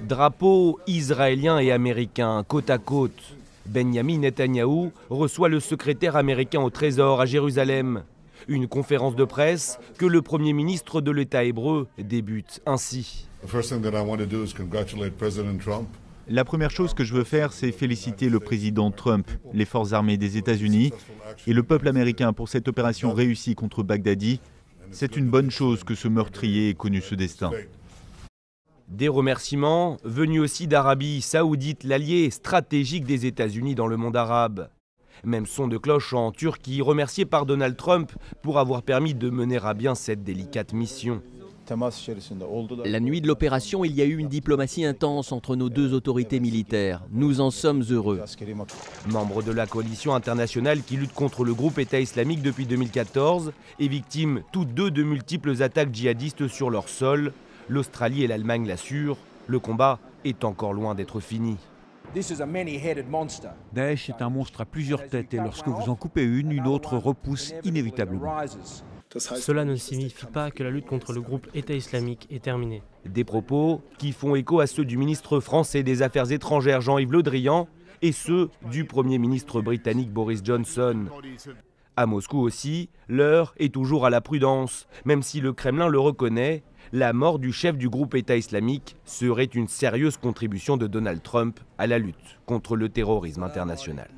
Drapeaux israéliens et américains côte à côte. Benjamin Netanyahou reçoit le secrétaire américain au Trésor à Jérusalem. Une conférence de presse que le Premier ministre de l'État hébreu débute ainsi. La première chose que je veux faire, c'est féliciter le président Trump, les forces armées des États-Unis et le peuple américain pour cette opération réussie contre Baghdadi. C'est une bonne chose que ce meurtrier ait connu ce destin. Des remerciements venus aussi d'Arabie saoudite, l'allié stratégique des États-Unis dans le monde arabe. Même son de cloche en Turquie, remercié par Donald Trump pour avoir permis de mener à bien cette délicate mission. La nuit de l'opération, il y a eu une diplomatie intense entre nos deux autorités militaires. Nous en sommes heureux. Membre de la coalition internationale qui lutte contre le groupe État islamique depuis 2014 et victime toutes deux de multiples attaques djihadistes sur leur sol, l'Australie et l'Allemagne l'assurent, le combat est encore loin d'être fini. Daesh est un monstre à plusieurs têtes et lorsque vous en coupez une autre repousse inévitablement. Cela ne signifie pas que la lutte contre le groupe État islamique est terminée. Des propos qui font écho à ceux du ministre français des Affaires étrangères Jean-Yves Le Drian et ceux du Premier ministre britannique Boris Johnson. À Moscou aussi, l'heure est toujours à la prudence. Même si le Kremlin le reconnaît, la mort du chef du groupe État islamique serait une sérieuse contribution de Donald Trump à la lutte contre le terrorisme international.